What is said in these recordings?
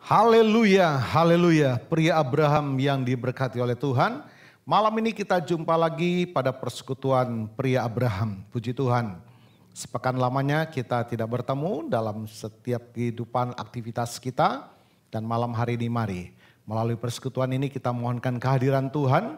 Haleluya, haleluya. Pria Abraham yang diberkati oleh Tuhan. Malam ini kita jumpa lagi pada persekutuan pria Abraham. Puji Tuhan. Sepekan lamanya kita tidak bertemu dalam setiap kehidupan aktivitas kita. Dan malam hari ini mari. Melalui persekutuan ini kita mohonkan kehadiran Tuhan.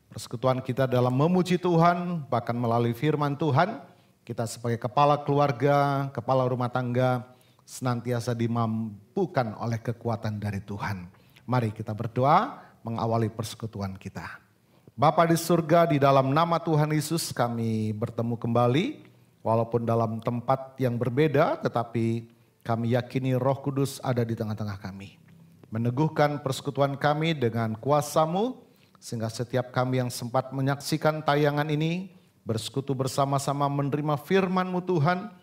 Persekutuan kita dalam memuji Tuhan, bahkan melalui firman Tuhan. Kita sebagai kepala keluarga, kepala rumah tangga, senantiasa dimampukan oleh kekuatan dari Tuhan. Mari kita berdoa mengawali persekutuan kita. Bapa di surga, di dalam nama Tuhan Yesus kami bertemu kembali. Walaupun dalam tempat yang berbeda, tetapi kami yakini Roh Kudus ada di tengah-tengah kami. Meneguhkan persekutuan kami dengan kuasa-Mu, sehingga setiap kami yang sempat menyaksikan tayangan ini, bersekutu bersama-sama menerima firman-Mu Tuhan,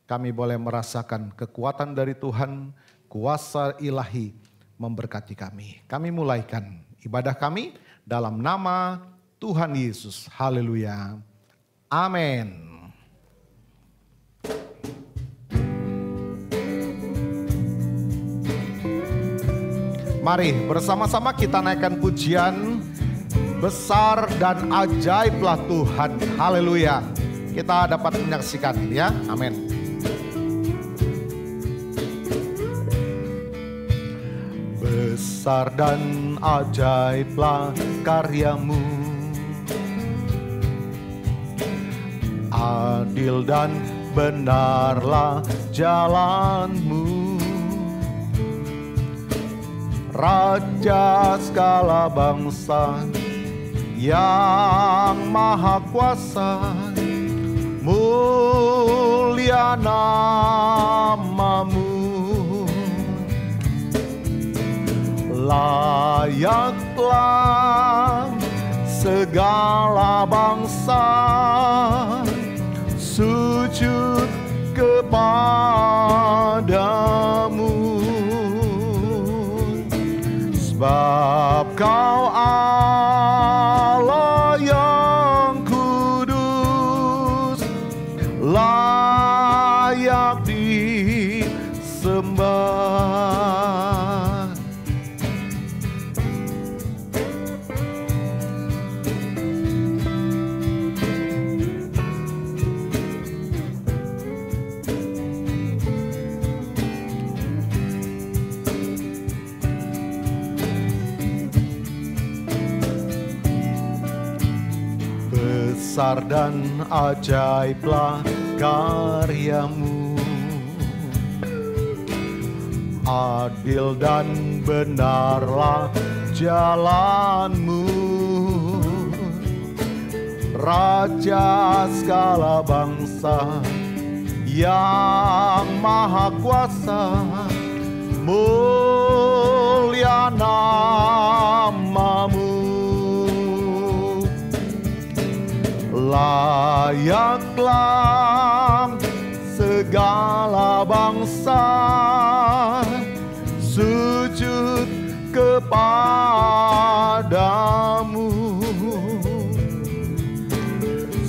kami boleh merasakan kekuatan dari Tuhan, kuasa ilahi memberkati kami. Kami mulaikan ibadah kami dalam nama Tuhan Yesus. Haleluya. Amin. Mari bersama-sama kita naikkan pujian, besar dan ajaiblah Tuhan. Haleluya. Kita dapat menyaksikan ya. Amin. Besar dan ajaiblah karyamu, adil dan benarlah jalanmu. Raja segala bangsa yang maha kuasa, mulia namamu. Layaklah segala bangsa sujud kepadamu, sebab Kau Allah yang kudus, layak disembah. Besar dan ajaiblah karyamu, adil dan benarlah jalanmu. Raja segala bangsa yang maha kuasa, mulia namamu. Layaklah segala bangsa sujud kepadamu,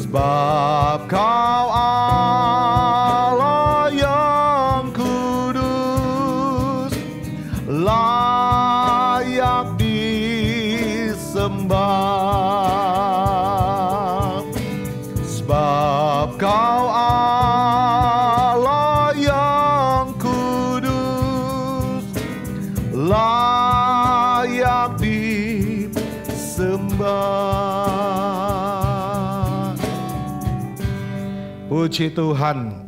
sebab Kau Allah yang kudus, layak disembah. Kau Allah yang kudus, layak disembah. Puji Tuhan.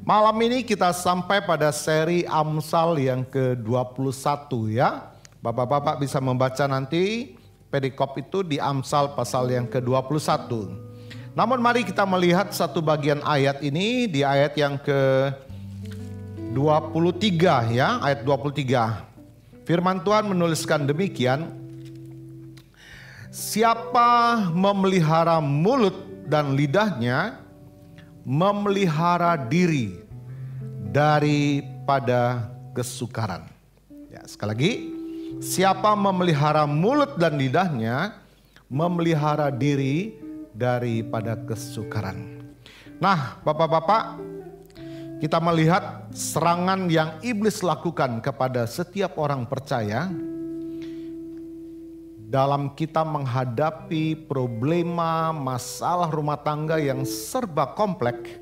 Malam ini kita sampai pada seri Amsal yang ke-21 ya. Bapak-bapak bisa membaca nanti perikop itu di Amsal pasal yang ke-21. Namun mari kita melihat satu bagian ayat ini di ayat yang ke-23 ya, ayat 23. Firman Tuhan menuliskan demikian, siapa memelihara mulut dan lidahnya, memelihara diri daripada kesukaran. Ya, sekali lagi, siapa memelihara mulut dan lidahnya, memelihara diri daripada kesukaran. Nah, Bapak-bapak, kita melihat serangan yang iblis lakukan kepada setiap orang percaya dalam kita menghadapi problema, masalah rumah tangga yang serba kompleks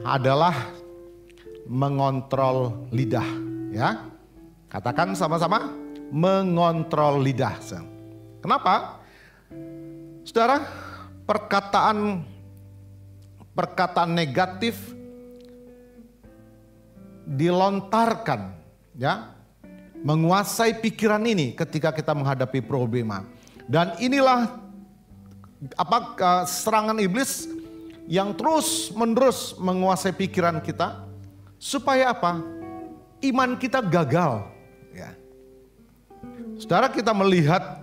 adalah mengontrol lidah, ya. Katakan sama-sama, mengontrol lidah. Kenapa? Saudara, perkataan negatif dilontarkan, ya, menguasai pikiran ini ketika kita menghadapi problema. Dan inilah serangan iblis yang terus-menerus menguasai pikiran kita supaya apa? Iman kita gagal, ya. Saudara, kita melihat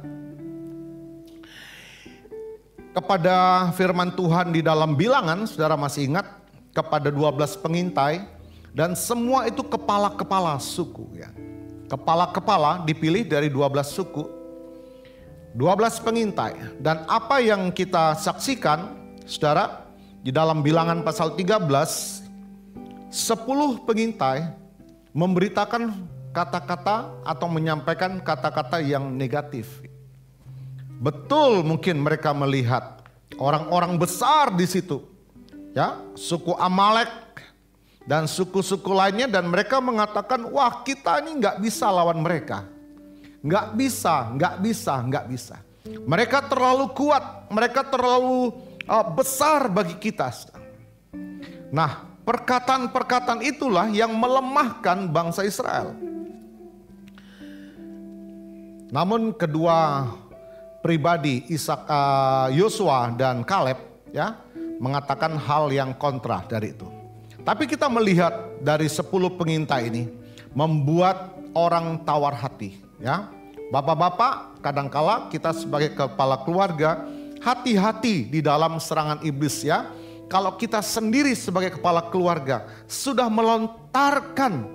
kepada firman Tuhan di dalam Bilangan, saudara masih ingat, kepada 12 pengintai dan semua itu kepala-kepala suku, ya. Kepala-kepala dipilih dari 12 suku, 12 pengintai. Dan apa yang kita saksikan, saudara, di dalam Bilangan pasal 13, 10 pengintai memberitakan kata-kata atau menyampaikan kata-kata yang negatif. Betul, mungkin mereka melihat orang-orang besar di situ, ya, suku Amalek dan suku-suku lainnya, dan mereka mengatakan, wah, kita ini nggak bisa lawan mereka. Nggak bisa. Mereka terlalu kuat, mereka terlalu besar bagi kita. Nah, perkataan-perkataan itulah yang melemahkan bangsa Israel. Namun kedua pribadi Yosua dan Kaleb, ya, mengatakan hal yang kontra dari itu. Tapi kita melihat dari 10 pengintai ini membuat orang tawar hati, ya. Bapak-bapak, kadangkala kita sebagai kepala keluarga hati-hati di dalam serangan iblis, ya. Kalau kita sendiri sebagai kepala keluarga sudah melontarkan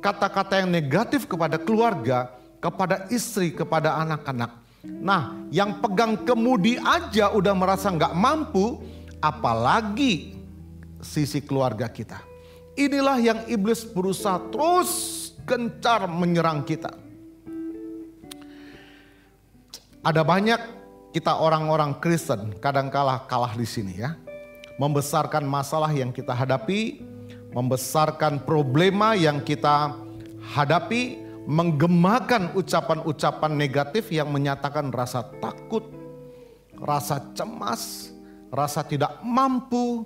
kata-kata yang negatif kepada keluarga, kepada istri, kepada anak-anak. Nah, yang pegang kemudi aja udah merasa nggak mampu, apalagi sisi keluarga kita. Inilah yang iblis berusaha terus gencar menyerang kita. Ada banyak kita orang-orang Kristen kadangkala kalah di sini, ya. Membesarkan masalah yang kita hadapi, membesarkan problema yang kita hadapi, menggemakan ucapan-ucapan negatif yang menyatakan rasa takut, rasa cemas, rasa tidak mampu,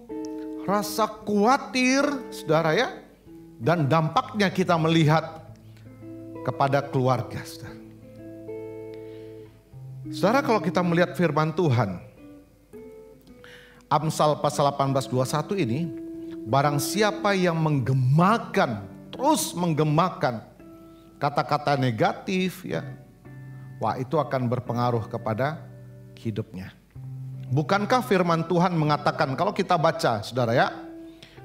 rasa khawatir, saudara, ya. Dan dampaknya kita melihat kepada keluarga, saudara. Saudara, kalau kita melihat firman Tuhan, Amsal pasal 18:21 ini, barang siapa yang menggemakan, terus menggemakan kata-kata negatif, ya, wah, itu akan berpengaruh kepada hidupnya. Bukankah firman Tuhan mengatakan, kalau kita baca, saudara, ya,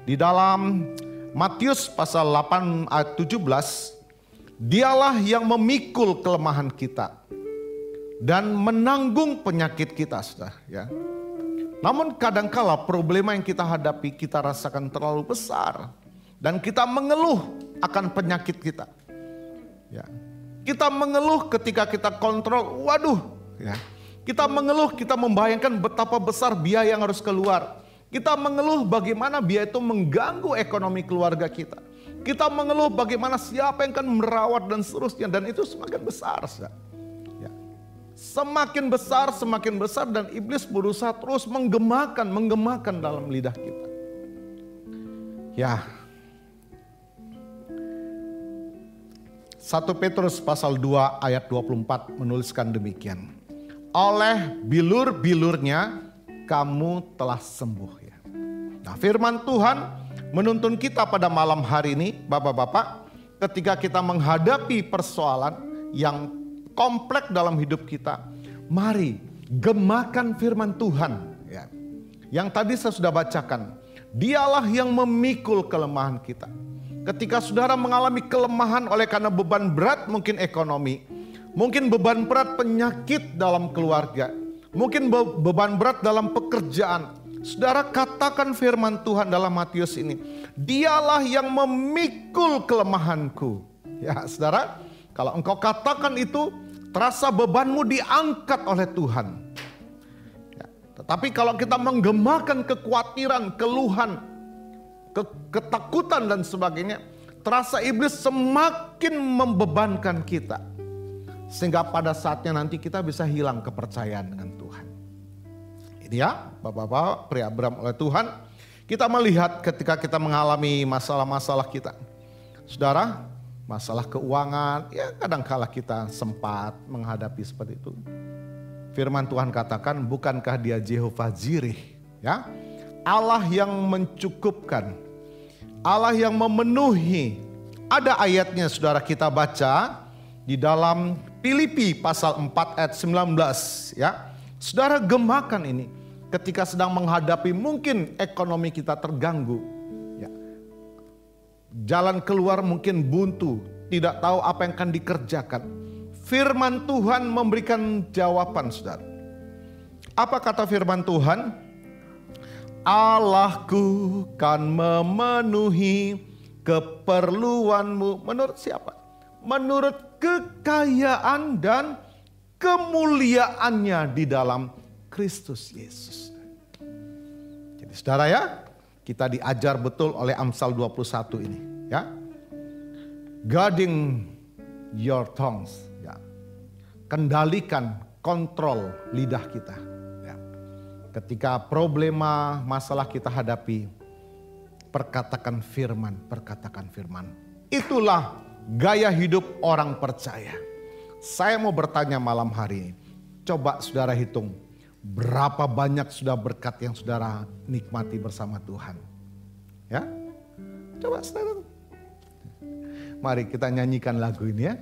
di dalam Matius pasal 8 ayat 17, dialah yang memikul kelemahan kita dan menanggung penyakit kita, saudara, ya. Namun kadangkala problema yang kita hadapi kita rasakan terlalu besar dan kita mengeluh akan penyakit kita. Ya. Kita mengeluh ketika kita kontrol, waduh, ya. Kita mengeluh, kita membayangkan betapa besar biaya yang harus keluar. Kita mengeluh bagaimana biaya itu mengganggu ekonomi keluarga kita. Kita mengeluh bagaimana siapa yang akan merawat dan seterusnya, dan itu semakin besar, saudara. Semakin besar dan iblis berusaha terus menggemakan dalam lidah kita. Ya. 1 Petrus pasal 2 ayat 24 menuliskan demikian. Oleh bilur-bilurnya kamu telah sembuh, ya. Nah, firman Tuhan menuntun kita pada malam hari ini, Bapak-bapak, ketika kita menghadapi persoalan yang kompleks dalam hidup kita, mari gemakan firman Tuhan, ya. Yang tadi saya sudah bacakan, dialah yang memikul kelemahan kita. Ketika saudara mengalami kelemahan oleh karena beban berat, mungkin ekonomi, mungkin beban berat penyakit dalam keluarga, mungkin beban berat dalam pekerjaan, Saudara, katakan firman Tuhan dalam Matius ini. Dialah yang memikul kelemahanku. Ya saudara, kalau engkau katakan itu, terasa bebanmu diangkat oleh Tuhan. Ya, tetapi kalau kita menggemakan kekhawatiran, keluhan, ketakutan dan sebagainya, terasa iblis semakin membebankan kita. Sehingga pada saatnya nanti kita bisa hilang kepercayaan dengan Tuhan. Ini ya, Bapak-bapak, pria Abraham oleh Tuhan. Kita melihat ketika kita mengalami masalah-masalah kita. Saudara, masalah keuangan, ya kadangkala kita sempat menghadapi seperti itu. Firman Tuhan katakan, bukankah Dia Jehovah Jireh, ya? Allah yang mencukupkan, Allah yang memenuhi. Ada ayatnya saudara, kita baca di dalam Filipi pasal 4 ayat 19, ya. Saudara, gemakan ini ketika sedang menghadapi mungkin ekonomi kita terganggu, ya. Jalan keluar mungkin buntu, tidak tahu apa yang akan dikerjakan. Firman Tuhan memberikan jawaban, saudara. Apa kata firman Tuhan? Allahku kan memenuhi keperluanmu. Menurut siapa? Menurut kekayaan dan kemuliaannya di dalam Kristus Yesus. Jadi saudara ya, kita diajar betul oleh Amsal 21 ini, ya. Guarding your tongues, ya. Kendalikan, kontrol lidah kita, ya. Ketika problema, masalah kita hadapi, perkatakan firman, perkatakan firman. Itulah gaya hidup orang percaya. Saya mau bertanya malam hari ini, coba saudara hitung, berapa banyak sudah berkat yang saudara nikmati bersama Tuhan? Ya, coba saudara. Mari kita nyanyikan lagu ini ya.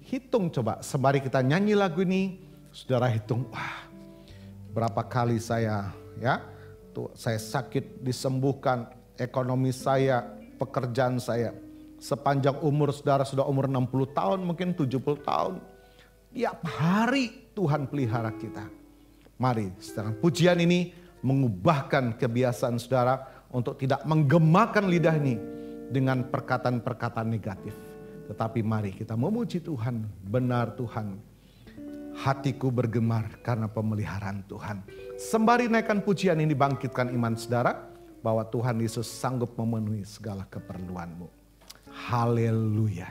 Hitung coba, sembari kita nyanyi lagu ini, saudara hitung, wah berapa kali saya saya sakit disembuhkan, ekonomi saya, pekerjaan saya. Sepanjang umur saudara sudah umur 60 tahun, mungkin 70 tahun. Tiap hari Tuhan pelihara kita. Mari sekarang pujian ini mengubahkan kebiasaan saudara untuk tidak menggemakan lidah ini dengan perkataan-perkataan negatif. Tetapi mari kita memuji Tuhan, benar Tuhan. Hatiku bergemar karena pemeliharaan Tuhan. Sembari naikkan pujian ini bangkitkan iman saudara bahwa Tuhan Yesus sanggup memenuhi segala keperluanmu. Haleluya.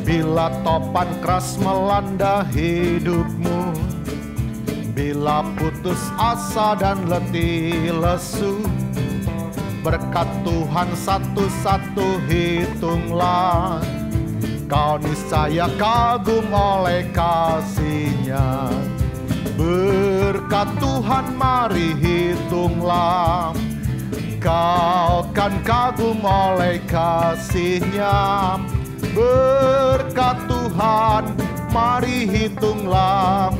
Bila topan keras melanda hidupmu, bila putus asa dan letih lesu, berkat Tuhan satu-satu hitunglah. Kau niscaya kagum oleh kasih-Nya. Berkat Tuhan mari hitunglah. Kau kan kagum oleh kasih-Nya. Berkat Tuhan mari hitunglah.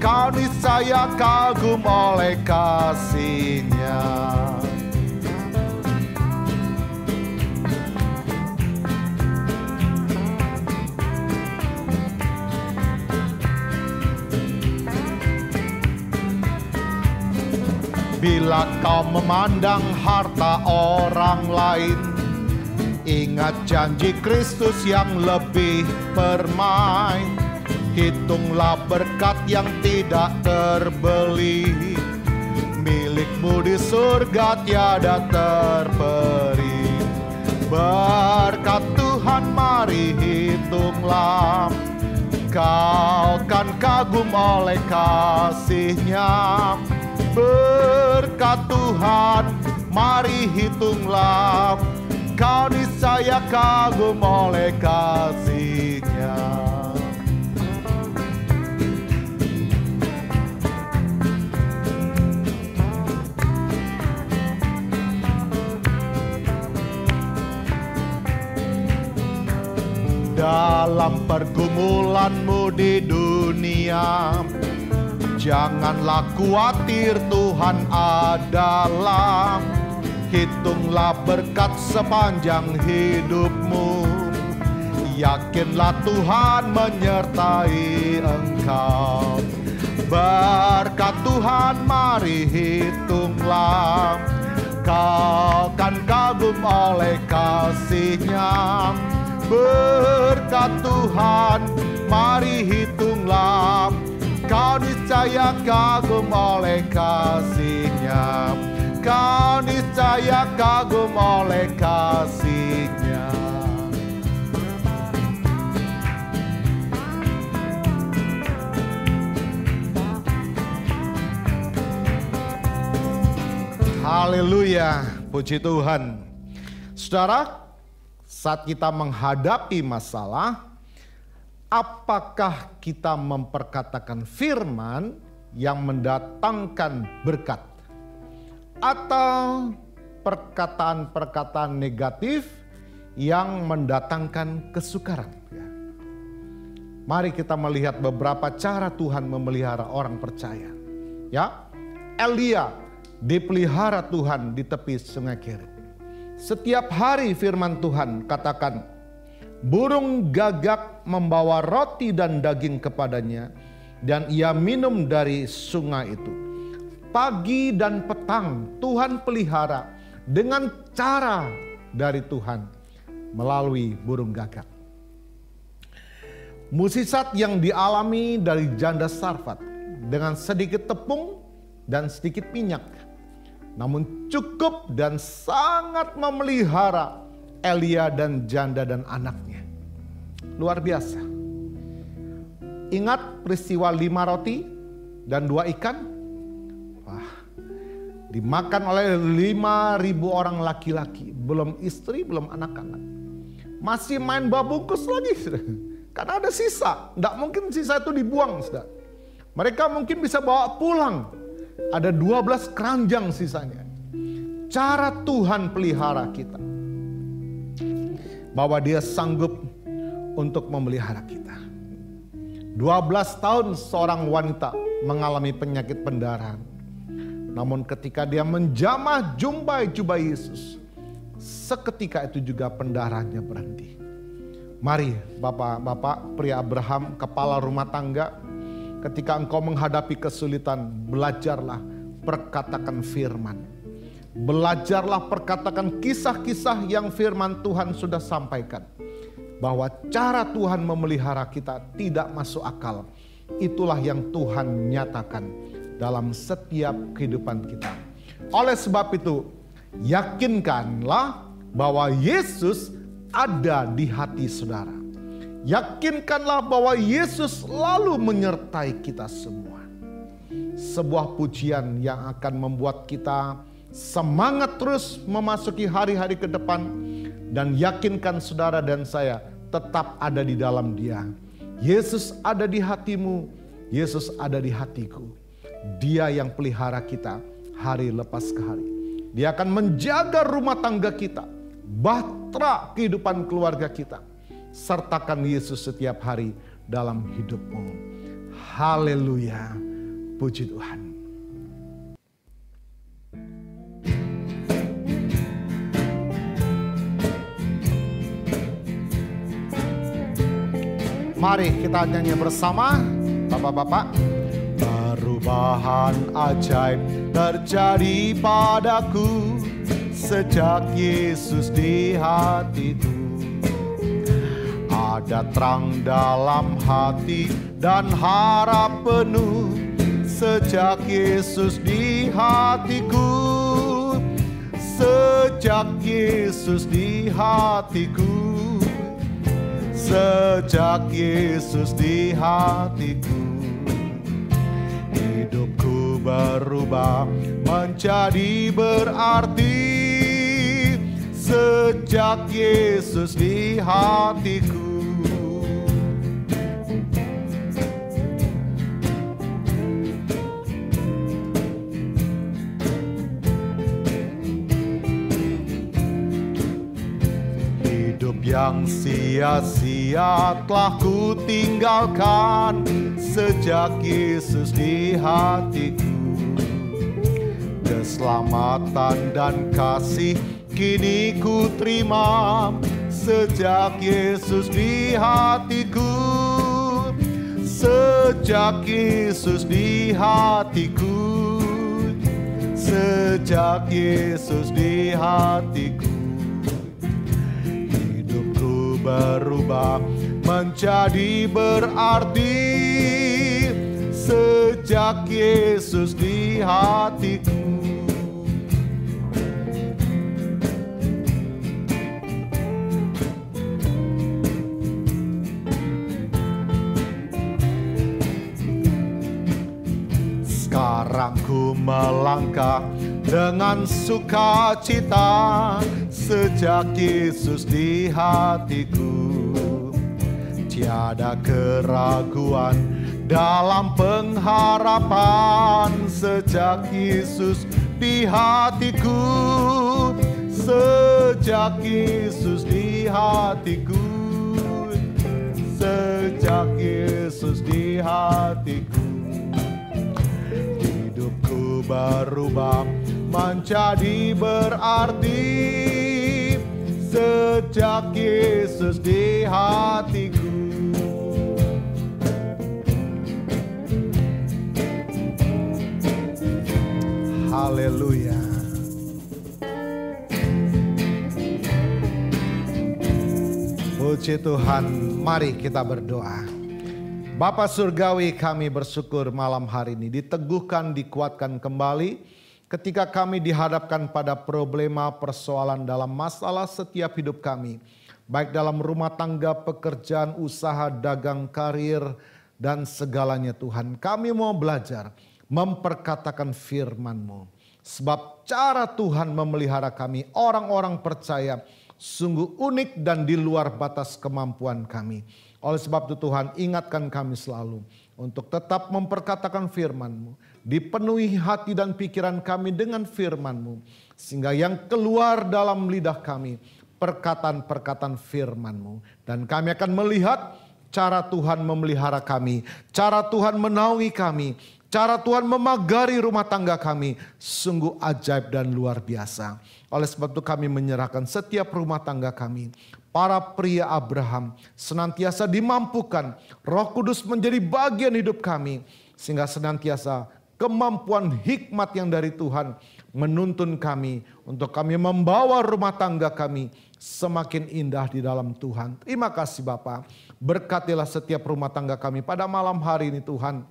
Kau niscaya kagum oleh kasih-Nya. Bila kau memandang harta orang lain, ingat janji Kristus yang lebih permai. Hitunglah berkat yang tidak terbeli, milikmu di surga tiada terperi. Berkat Tuhan mari hitunglah. Kau kan kagum oleh kasih-Nya. Berkat Tuhan mari hitunglah. Kau niscaya kagum oleh kasih-Nya. Dalam pergumulanmu di dunia, janganlah khawatir, Tuhan adalah. Hitunglah berkat sepanjang hidupmu. Yakinlah Tuhan menyertai engkau. Berkat Tuhan mari hitunglah. Kau kan kagum oleh kasih-Nya. Berkat Tuhan mari hitunglah. Kau niscaya kagum oleh kasih-Nya. Kau niscaya kagum oleh kasih-Nya. Haleluya, puji Tuhan. Saudara, saat kita menghadapi masalah, apakah kita memperkatakan firman yang mendatangkan berkat? Atau perkataan-perkataan negatif yang mendatangkan kesukaran? Mari kita melihat beberapa cara Tuhan memelihara orang percaya. Ya, Elia dipelihara Tuhan di tepi sungai Kerit. Setiap hari firman Tuhan katakan, burung gagak membawa roti dan daging kepadanya, dan ia minum dari sungai itu. Pagi dan petang Tuhan pelihara dengan cara dari Tuhan melalui burung gagak. Mukjizat yang dialami dari janda Sarfat dengan sedikit tepung dan sedikit minyak, namun cukup dan sangat memelihara Elia dan janda dan anaknya. Luar biasa. Ingat peristiwa 5 roti dan 2 ikan? Wah, dimakan oleh 5.000 orang laki-laki. Belum istri, belum anak-anak. Masih main babungkus lagi. Karena ada sisa. Tidak mungkin sisa itu dibuang. Mereka mungkin bisa bawa pulang. Ada 12 keranjang sisanya. Cara Tuhan pelihara kita. Bahwa Dia sanggup untuk memelihara kita. 12 tahun seorang wanita mengalami penyakit pendarahan. Namun ketika dia menjamah jubah Yesus, seketika itu juga pendarahannya berhenti. Mari bapak-bapak, pria Abraham, kepala rumah tangga, ketika engkau menghadapi kesulitan, belajarlah perkatakan firman. Belajarlah perkatakan kisah-kisah yang firman Tuhan sudah sampaikan. Bahwa cara Tuhan memelihara kita tidak masuk akal. Itulah yang Tuhan nyatakan dalam setiap kehidupan kita. Oleh sebab itu, yakinkanlah bahwa Yesus ada di hati saudara. Yakinkanlah bahwa Yesus selalu menyertai kita semua. Sebuah pujian yang akan membuat kita semangat terus memasuki hari-hari ke depan. Dan yakinkan saudara dan saya tetap ada di dalam Dia. Yesus ada di hatimu, Yesus ada di hatiku. Dia yang pelihara kita hari lepas ke hari. Dia akan menjaga rumah tangga kita, bahtera kehidupan keluarga kita. Sertakan Yesus setiap hari dalam hidupmu. Haleluya, puji Tuhan. Mari kita nyanyi bersama, bapak-bapak. Perubahan ajaib terjadi padaku sejak Yesus di hatiku. Ada terang dalam hati dan harap penuh sejak Yesus di hatiku. Sejak Yesus di hatiku. Sejak Yesus di hatiku, hidupku berubah menjadi berarti. Sejak Yesus di hatiku. Yang sia-sia telah ku tinggalkan sejak Yesus di hatiku. Keselamatan dan kasih kini ku terima sejak Yesus di hatiku. Sejak Yesus di hatiku. Sejak Yesus di hatiku. Hidupku berubah menjadi berarti sejak Yesus di hatiku. Sekarang ku melangkah dengan sukacita sejak Yesus di hatiku. Tiada keraguan dalam pengharapan sejak Yesus di hatiku. Sejak Yesus di hatiku. Sejak Yesus di hatiku. Hidupku berubah menjadi berarti sejak Yesus di hatiku. Haleluya. Puji Tuhan, mari kita berdoa. Bapa Surgawi, kami bersyukur malam hari ini diteguhkan, dikuatkan kembali ketika kami dihadapkan pada problema persoalan dalam masalah setiap hidup kami. Baik dalam rumah tangga, pekerjaan, usaha, dagang, karir, dan segalanya Tuhan. Kami mau belajar memperkatakan firman-Mu. Sebab cara Tuhan memelihara kami, orang-orang percaya, sungguh unik dan di luar batas kemampuan kami. Oleh sebab itu Tuhan, ingatkan kami selalu untuk tetap memperkatakan firman-Mu. Dipenuhi hati dan pikiran kami dengan firman-Mu. Sehingga yang keluar dalam lidah kami, perkataan-perkataan firman-Mu. Dan kami akan melihat cara Tuhan memelihara kami, cara Tuhan menaungi kami, cara Tuhan memagari rumah tangga kami. Sungguh ajaib dan luar biasa. Oleh sebab itu kami menyerahkan setiap rumah tangga kami. Para pria Abraham senantiasa dimampukan. Roh Kudus menjadi bagian hidup kami. Sehingga senantiasa kemampuan hikmat yang dari Tuhan menuntun kami. Untuk kami membawa rumah tangga kami semakin indah di dalam Tuhan. Terima kasih Bapa. Berkatilah setiap rumah tangga kami pada malam hari ini Tuhan.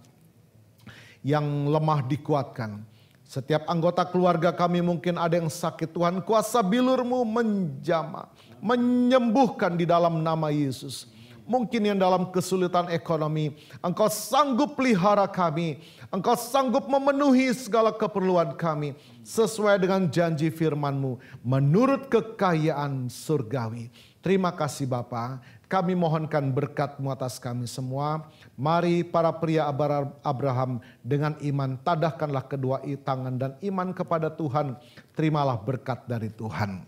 Yang lemah dikuatkan. Setiap anggota keluarga kami mungkin ada yang sakit. Tuhan, kuasa bilur-Mu menjamah, menyembuhkan di dalam nama Yesus. Mungkin yang dalam kesulitan ekonomi, Engkau sanggup pelihara kami. Engkau sanggup memenuhi segala keperluan kami. Sesuai dengan janji firman-Mu, menurut kekayaan surgawi. Terima kasih Bapa. Kami mohonkan berkat-Mu atas kami semua. Mari para pria Abraham dengan iman tadahkanlah kedua tangan dan iman kepada Tuhan. Terimalah berkat dari Tuhan.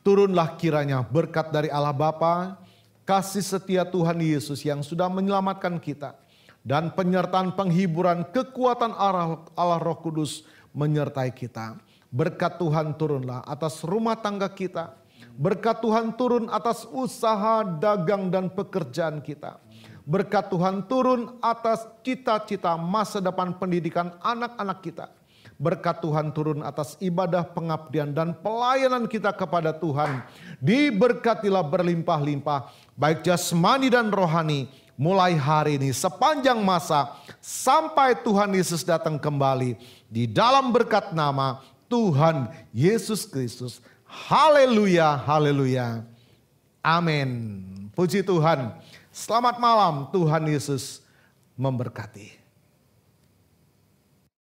Turunlah kiranya berkat dari Allah Bapa, kasih setia Tuhan Yesus yang sudah menyelamatkan kita. Dan penyertaan penghiburan kekuatan Allah Roh Kudus menyertai kita. Berkat Tuhan turunlah atas rumah tangga kita. Berkat Tuhan turun atas usaha, dagang, dan pekerjaan kita. Berkat Tuhan turun atas cita-cita masa depan pendidikan anak-anak kita. Berkat Tuhan turun atas ibadah pengabdian dan pelayanan kita kepada Tuhan. Diberkatilah berlimpah-limpah, baik jasmani dan rohani, mulai hari ini sepanjang masa sampai Tuhan Yesus datang kembali. Di dalam berkat nama Tuhan Yesus Kristus. Haleluya, haleluya. Amin. Puji Tuhan. Selamat malam, Tuhan Yesus memberkati.